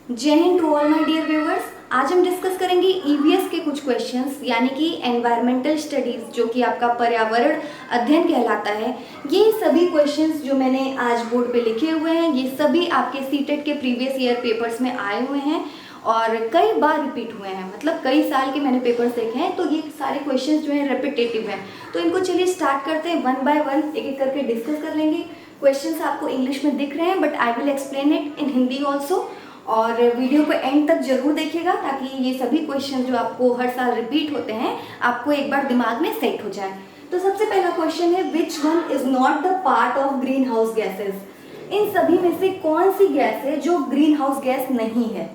जय Hind to all my dear viewers. आज हम डिस्कस करेंगे ईवीएस के कुछ क्वेश्चंस यानी कि एनवायरमेंटल स्टडीज, जो कि आपका पर्यावरण अध्ययन कहलाता है। ये सभी क्वेश्चंस जो मैंने आज बोर्ड पे लिखे हुए हैं, ये सभी आपके सीटेट के प्रीवियस ईयर पेपर्स में आए हुए हैं और कई बार रिपीट हुए हैं। मतलब कई साल के मैंने पेपर्स देखे हैं, तो ये सारे क्वेश्चंस जो हैं रेपिटेटिव हैं। तो इनको चलिए स्टार्ट करते हैं, वन बाय वन एक एक करके डिस्कस कर लेंगे। क्वेश्चंस आपको इंग्लिश में दिख रहे हैं, but I will explain it in Hindi also. और वीडियो को एंड तक जरूर देखिएगा ताकि ये सभी क्वेश्चन जो आपको हर साल रिपीट होते हैं आपको एक बार दिमाग में सेट हो जाए। तो सबसे पहला क्वेश्चन है, which one is not the part of greenhouse gases. इन सभी में से कौन सी गैस है जो ग्रीन हाउस गैस नहीं है?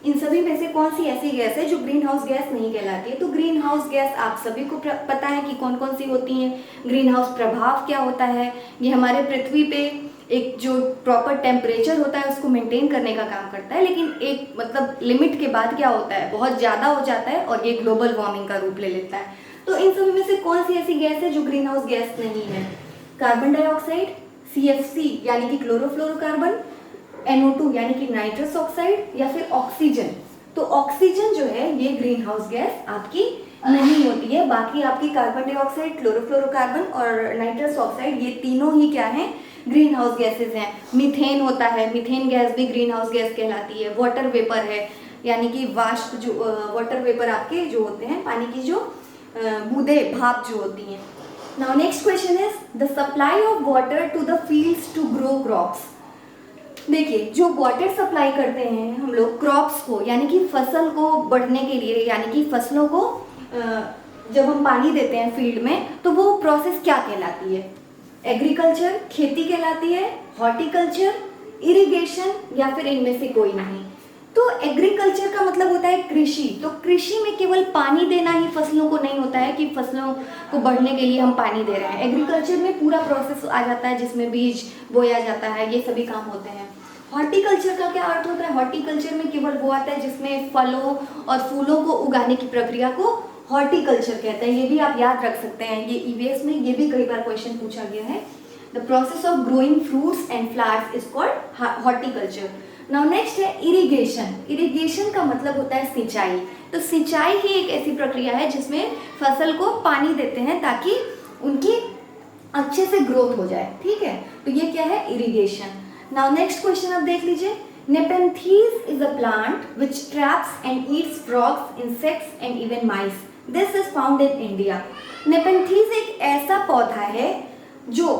इन सभी में से कौन सी ऐसी गैस है जो ग्रीन हाउस गैस नहीं कहलाती है? तो ग्रीन हाउस गैस आप सभी को पता है कि कौन कौन सी होती हैं। ग्रीन हाउस प्रभाव क्या होता है? ये हमारे पृथ्वी पे एक जो प्रॉपर टेम्परेचर होता है उसको मेंटेन करने का काम करता है, लेकिन एक मतलब लिमिट के बाद क्या होता है, बहुत ज़्यादा हो जाता है और ये ग्लोबल वार्मिंग का रूप ले लेता है। तो इन सभी में से कौन सी ऐसी गैस है जो ग्रीन हाउस गैस नहीं है? कार्बन डाइऑक्साइड, CFC यानी कि क्लोरोफ्लोरोकार्बन, NO2 यानी कि नाइट्रस ऑक्साइड, या फिर ऑक्सीजन। तो ऑक्सीजन जो है ये ग्रीन हाउस गैस आपकी नहीं होती है। बाकी आपकी कार्बन डाइऑक्साइड, क्लोरोफ्लोरोकार्बन और नाइट्रस ऑक्साइड, ये तीनों ही क्या हैं? ग्रीन हाउस गैसेज हैं। मीथेन होता है, मीथेन गैस भी ग्रीन हाउस गैस कहलाती है। वाटर वेपर है, यानी कि वाष्प जो वाटर वेपर आपके जो होते हैं, पानी की जो बूंदे भाप जो होती हैं। Now next question is the supply of water to the fields to grow crops. देखिए, जो वाटर सप्लाई करते हैं हम लोग क्रॉप्स को, यानी कि फसल को बढ़ने के लिए, यानी कि फसलों को जब हम पानी देते हैं फील्ड में, तो वो प्रोसेस क्या कहलाती है? एग्रीकल्चर, खेती कहलाती है, हॉर्टिकल्चर, इरिगेशन, या फिर इनमें से कोई नहीं? तो एग्रीकल्चर का मतलब होता है कृषि। तो कृषि में केवल पानी देना ही फसलों को नहीं होता है कि फसलों को बढ़ने के लिए हम पानी दे रहे हैं। एग्रीकल्चर में पूरा प्रोसेस आ जाता है जिसमें बीज बोया जाता है, ये सभी काम होते हैं। हॉर्टिकल्चर का क्या अर्थ होता है? हॉर्टिकल्चर में केवल वो आता है जिसमें फलों और फूलों को उगाने की प्रक्रिया को हॉर्टिकल्चर कहते हैं। ये भी आप याद रख सकते हैं, ये ईवीएस में ये भी कई बार क्वेश्चन पूछा गया है। The process of growing fruits and flowers is called horticulture. Now next है इरिगेशन। इरिगेशन का मतलब होता है सिंचाई। तो सिंचाई ही एक ऐसी प्रक्रिया है जिसमें फसल को पानी देते हैं ताकि उनकी अच्छे से ग्रोथ हो जाए। ठीक है, तो ये क्या है? इरिगेशन। नाउ नेक्स्ट क्वेश्चन आप देख लीजिए। Nepenthes is a plant which traps and eats frogs, insects and even mice. This is found in India. Nepenthes एक ऐसा पौधा है जो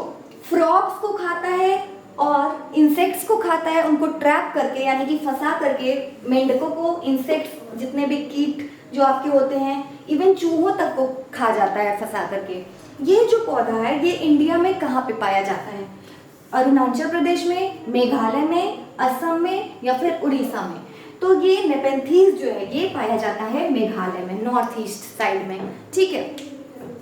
फ्रॉग्स को खाता है और इंसेक्ट्स को खाता है, उनको ट्रैप करके यानी कि फंसा करके, मेंढकों को, इंसेक्ट्स जितने भी कीट जो आपके होते हैं, इवन चूहों तक को खा जाता है फंसा करके। ये जो पौधा है ये इंडिया में कहाँ पे पाया जाता है? अरुणाचल प्रदेश में, मेघालय में, असम में, या फिर उड़ीसा में। तो ये नेपेंथीज जो है ये पाया जाता है मेघालय में, नॉर्थ ईस्ट साइड में। ठीक है,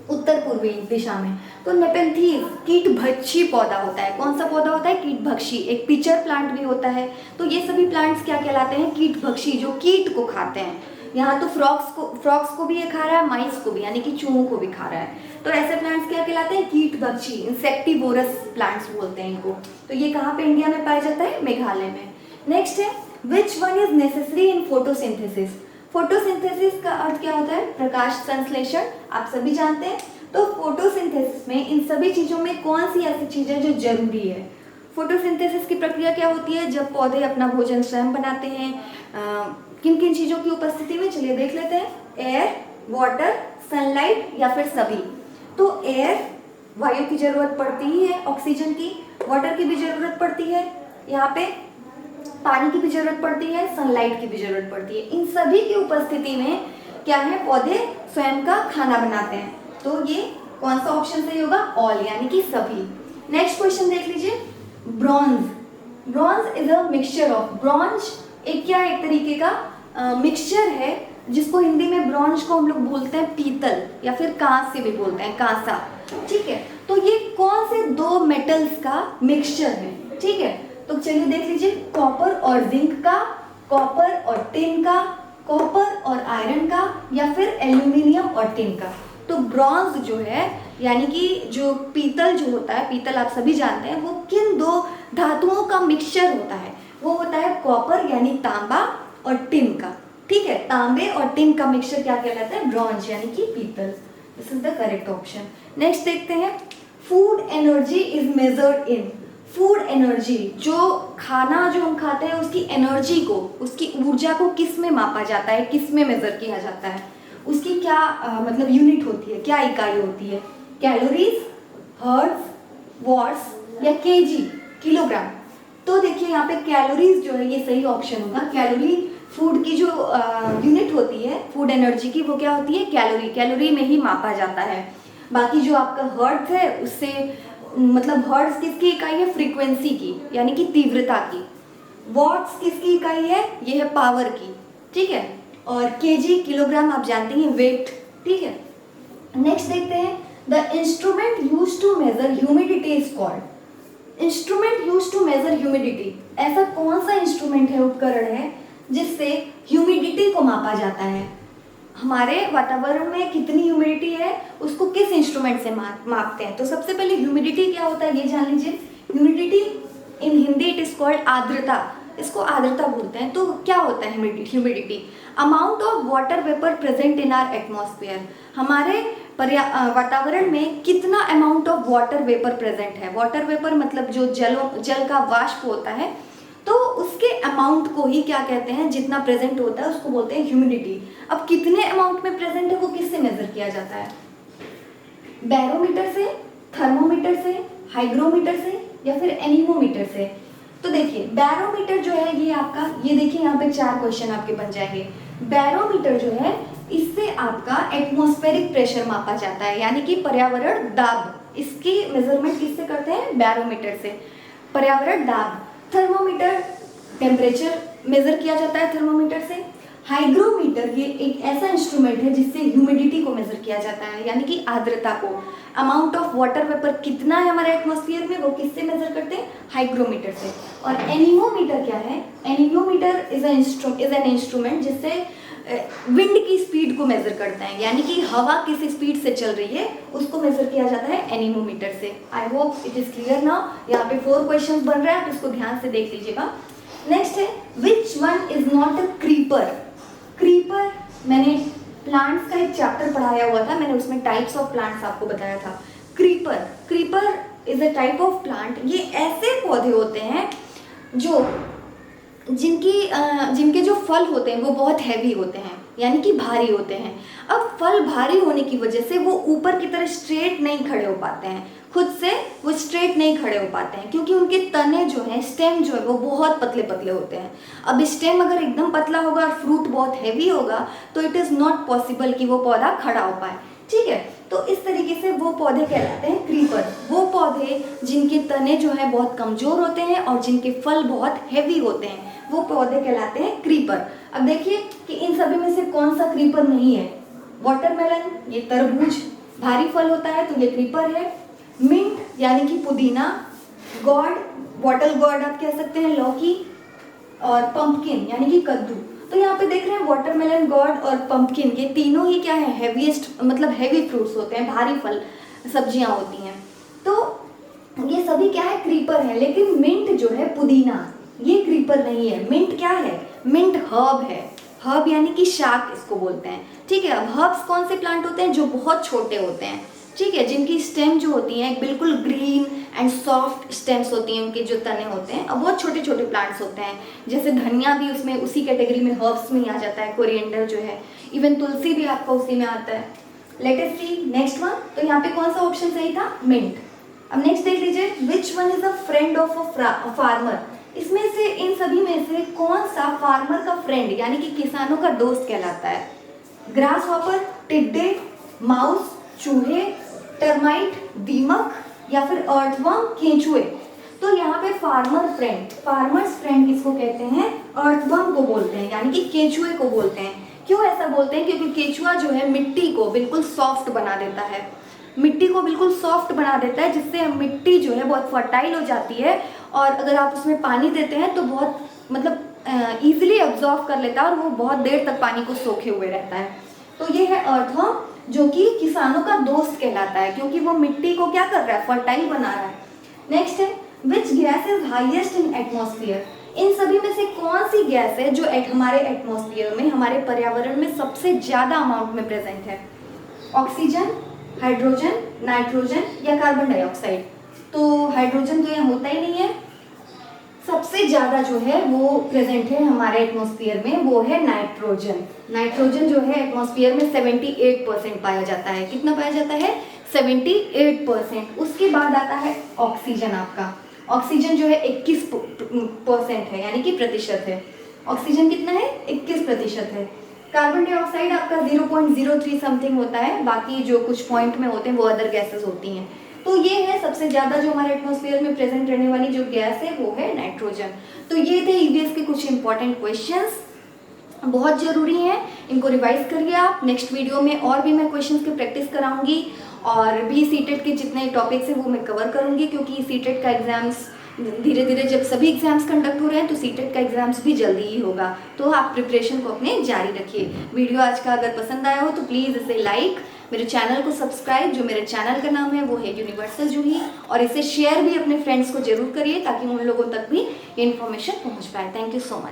उत्तर पूर्वी दिशा में। तो नेपेंथीज कीटभक्षी पौधा होता है। कौन सा पौधा होता है? कीटभक्षी। एक पिचर प्लांट भी होता है। तो ये सभी प्लांट्स क्या कहलाते हैं? कीटभक्षी, जो कीट को खाते हैं। यहाँ तो फ्रॉक्स को भी ये खा रहा है, माइस को भी, यानी कि चूहों को भी खा रहा है। तो ऐसे प्लांट्स क्या कहलाते हैं? कीटभक्षी, इंसेक्टिवोरस प्लांट्स बोलते हैं इनको। तो ये कहाँ पे इंडिया में पाया जाता है? मेघालय में। नेक्स्ट है, which one is necessary in photosynthesis. Photosynthesis का अर्थ क्या होता है? प्रकाश संश्लेषण, आप सभी जानते हैं। तो फोटोसिंथेसिस में इन सभी चीजों में कौन सी ऐसी चीज है जो जरूरी है? फोटोसिंथेसिस की प्रक्रिया क्या होती है? जब पौधे अपना भोजन स्वयं बनाते हैं, किन किन चीजों की उपस्थिति में? चलिए देख लेते हैं। एयर, वाटर, सनलाइट, या फिर सभी? तो एयर, वायु की जरूरत पड़ती ही है, ऑक्सीजन की। वाटर की भी जरूरत पड़ती है, यहाँ पे पानी की भी जरूरत पड़ती है, सनलाइट की भी जरूरत पड़ती है। इन सभी की उपस्थिति में क्या है? पौधे स्वयं का खाना बनाते हैं। तो ये कौन सा ऑप्शन सही होगा? ऑल, यानी कि सभी। नेक्स्ट क्वेश्चन देख लीजिए। Bronze. Bronze is a mixture of, bronze एक क्या एक तरीके का मिक्सचर है जिसको हिंदी में ब्रॉन्ज को हम लोग बोलते हैं पीतल, या फिर कांस्य भी बोलते हैं, कांसा। ठीक है, तो ये कौन से दो मेटल्स का मिक्सचर है? ठीक है, तो चलिए देख लीजिए। कॉपर और जिंक का, कॉपर और टिन का, कॉपर और आयरन का, या फिर एल्यूमिनियम और टिन का। तो ब्रॉन्ज जो है यानी कि जो पीतल जो होता है, पीतल आप सभी जानते हैं, वो किन दो धातुओं का मिक्सचर होता है? वो होता है कॉपर यानी तांबा और टिन का। ठीक है, तांबे और टिन का मिक्सचर क्या कहलाता है? ब्रॉन्ज यानी कि पीतल। This is the correct option. Next देखते हैं, food energy is measured in. Food energy, जो खाना जो हम खाते हैं उसकी एनर्जी को, उसकी ऊर्जा को किस में मापा जाता है, किस में मेजर किया जाता है? उसकी क्या मतलब यूनिट होती है, क्या इकाई होती है? कैलोरीज, हर्ट्ज, वॉट्स या केजी, किलोग्राम? तो देखिए यहाँ पे कैलोरीज जो है ये सही ऑप्शन होगा। कैलोरी फूड की जो यूनिट होती है फूड एनर्जी की, वो क्या होती है? कैलोरी। कैलोरी में ही मापा जाता है। बाकी जो आपका हर्ट्ज है उससे मतलब हर्ट्ज किसकी इकाई है? फ्रीक्वेंसी की यानी कि तीव्रता की। वॉट्स किसकी इकाई है? ये है पावर की। ठीक है, और केजी किलोग्राम आप जानते हैं वेट। ठीक है, नेक्स्ट देखते हैं, the instrument use to measure humidity is called. Instrument use to measure humidity, ऐसा कौन सा इंस्ट्रूमेंट है, उपकरण है जिससे ह्यूमिडिटी को मापा जाता है? हमारे वातावरण में कितनी ह्यूमिडिटी है उसको किस इंस्ट्रूमेंट से मापते हैं? तो सबसे पहले ह्यूमिडिटी क्या होता है ये जान लीजिए। Humidity in Hindi it is called आर्द्रता, इसको आर्द्रता बोलते हैं। तो क्या होता है humidity? Amount of water vapour present in our atmosphere, हमारे वातावरण में कितना amount of water vapour present है। वाटर वेपर मतलब जो जल का वाष्प होता है, तो उसके अमाउंट को ही क्या कहते हैं, जितना प्रेजेंट होता है उसको बोलते हैं ह्यूमिडिटी। अब कितने अमाउंट में प्रेजेंट है वो किससे मेजर किया जाता है? बैरोमीटर से, थर्मोमीटर से, हाइग्रोमीटर से या फिर एनीमोमीटर से? तो देखिए बैरोमीटर जो है ये आपका, ये देखिए यहाँ पे 4 क्वेश्चन आपके बन जाएंगे। बैरोमीटर जो है इससे आपका एटमॉस्फेरिक प्रेशर मापा जाता है यानी कि पर्यावरण दाब। इसकी मेजरमेंट किससे करते हैं? बैरोमीटर से, पर्यावरण दाब। थर्मोमीटर टेम्परेचर मेजर किया जाता है थर्मोमीटर से। हाइग्रोमीटर ये एक ऐसा इंस्ट्रूमेंट है जिससे ह्यूमिडिटी को मेजर किया जाता है यानी कि आर्द्रता को। अमाउंट ऑफ वाटर वेपर कितना है हमारे एटमॉस्फेयर में वो किससे मेजर करते हैं? हाइग्रोमीटर से। और एनीमोमीटर क्या है? एनीमोमीटर इज एन इंस्ट्रूमेंट जिससे विंड की स्पीड को मेजर करता है यानी कि हवा किस स्पीड से चल रही है उसको मेजर किया जाता है एनीमोमीटर से। I hope it is clear now. यहाँ पे 4 क्वेश्चन बन रहे हैं, आप इसको ध्यान से देख लीजिएगा। नेक्स्ट है, which one is not a creeper. Creeper, मैंने प्लांट्स का एक चैप्टर पढ़ाया हुआ था, मैंने उसमें टाइप्स ऑफ प्लांट्स आपको बताया था। Creeper, creeper is a type of plant. ये ऐसे पौधे होते हैं जो जिनके जो फल होते हैं वो बहुत हैवी होते हैं यानी कि भारी होते हैं। अब फल भारी होने की वजह से वो ऊपर की तरह स्ट्रेट नहीं खड़े हो पाते हैं, खुद से वो स्ट्रेट नहीं खड़े हो पाते हैं क्योंकि उनके तने जो हैं, स्टेम जो है वो बहुत पतले पतले होते हैं। अब स्टेम अगर एकदम पतला होगा और फ्रूट बहुत हैवी होगा तो इट इज़ नॉट पॉसिबल कि वो पौधा खड़ा हो पाए। ठीक है, तो इस तरीके से वो पौधे कहलाते हैं क्रीपर। वो पौधे जिनके तने जो है बहुत कमज़ोर होते हैं और जिनके फल बहुत हैवी होते हैं वो पौधे कहलाते हैं क्रीपर। अब देखिए कि इन सभी में से कौन सा क्रीपर नहीं है। वाटरमेलन, ये तरबूज भारी फल होता है तो ये क्रीपर है। मिंट यानी कि पुदीना, गॉड, बॉटल गॉड आप कह सकते हैं, लौकी, और पंपकिन यानी कि कद्दू। तो यहाँ पे देख रहे हैं वाटरमेलन, गॉड और पंपकिन, ये तीनों ही क्या है? हेवीएस्ट मतलब हैवी फ्रूट्स होते हैं, भारी फल सब्जियां होती हैं। तो ये सभी क्या है? क्रीपर है। लेकिन मिंट जो है, पुदीना, ये क्रीपर नहीं है। मिंट क्या है? मिंट हर्ब है। हर्ब यानी कि शाक इसको बोलते हैं। ठीक है, अब हर्ब्स कौन से प्लांट होते हैं? जो बहुत छोटे होते हैं। ठीक है, जिनकी स्टेम जो होती हैं बिल्कुल ग्रीन एंड सॉफ्ट स्टेम्स होती हैं, उनके जो तने होते हैं। अब बहुत छोटे छोटे प्लांट्स होते हैं, जैसे धनिया भी उसमें उसी कैटेगरी में हर्ब्स में ही आ जाता है। कोरिएंडर जो है, इवन तुलसी भी आपका उसी में आता है। लेट अस सी नेक्स्ट वन। तो यहाँ पे कौन सा ऑप्शन सही था? मिंट। अब नेक्स्ट देख लीजिए, विच one is a friend of a farmer. इसमें से, इन सभी में से कौन सा फार्मर का फ्रेंड यानी कि किसानों का दोस्त कहलाता है? ग्रास हॉपर, टिड्डे, माउस, चूहे, टर्माइट, दीमक या फिर अर्थवर्म, केंचुए। तो यहाँ पे फार्मर फ्रेंड, फार्मर्स फ्रेंड किसको कहते हैं? अर्थवर्म को बोलते हैं यानी कि केंचुए को बोलते हैं। क्यों ऐसा बोलते हैं? क्योंकि केंचुआ जो है मिट्टी को बिल्कुल सॉफ्ट बना देता है, मिट्टी को बिल्कुल सॉफ्ट बना देता है, जिससे मिट्टी जो है बहुत फर्टाइल हो जाती है और अगर आप उसमें पानी देते हैं तो बहुत मतलब ईजिली अब्जॉर्व कर लेता है और वो बहुत देर तक पानी को सोखे हुए रहता है। तो ये है अर्थवर्म जो कि किसानों का दोस्त कहलाता है क्योंकि वो मिट्टी को क्या कर रहा है? फर्टाइल बना रहा है। नेक्स्ट है, which gas is highest in atmosphere. इन सभी में से कौन सी गैस है जो हमारे एटमॉस्फेयर में, हमारे पर्यावरण में सबसे ज़्यादा अमाउंट में प्रेजेंट है? ऑक्सीजन, हाइड्रोजन, नाइट्रोजन या कार्बन डाइऑक्साइड? तो हाइड्रोजन तो यहाँ होता ही नहीं है। सबसे ज़्यादा जो है वो प्रेजेंट है हमारे एटमॉस्फेयर में, वो है नाइट्रोजन। नाइट्रोजन जो है एटमॉस्फेयर में 78% पाया जाता है। कितना पाया जाता है? 78%। उसके बाद आता है ऑक्सीजन। आपका ऑक्सीजन जो है 21% है, यानी कि प्रतिशत है। ऑक्सीजन कितना है? 21% है। कार्बन डाइऑक्साइड आपका 0.03 समथिंग होता है, बाकी जो कुछ पॉइंट में होते हैं वो अदर गैसेस होती हैं। तो ये है सबसे ज़्यादा जो हमारे एटमॉस्फेयर में प्रेजेंट रहने वाली जो गैस है वो है नाइट्रोजन। तो ये थे ईवीएस के कुछ इंपॉर्टेंट क्वेश्चंस, बहुत ज़रूरी हैं, इनको रिवाइज करिए आप। नेक्स्ट वीडियो में और भी मैं क्वेश्चंस की प्रैक्टिस कराऊंगी और भी सीटेट के जितने टॉपिक्स हैं वो मैं कवर करूंगी, क्योंकि सीटेट का एग्ज़ाम्स धीरे धीरे जब सभी एग्जाम्स कंडक्ट हो रहे हैं तो सीटेट का एग्जाम्स भी जल्दी ही होगा। तो आप प्रिपरेशन को अपने जारी रखिए। वीडियो आज का अगर पसंद आया हो तो प्लीज़ इसे लाइक, मेरे चैनल को सब्सक्राइब, जो मेरे चैनल का नाम है वो है यूनिवर्सल जूही, और इसे शेयर भी अपने फ्रेंड्स को जरूर करिए ताकि उन लोगों तक भी ये इन्फॉर्मेशन पहुंच पाए। Thank you so much.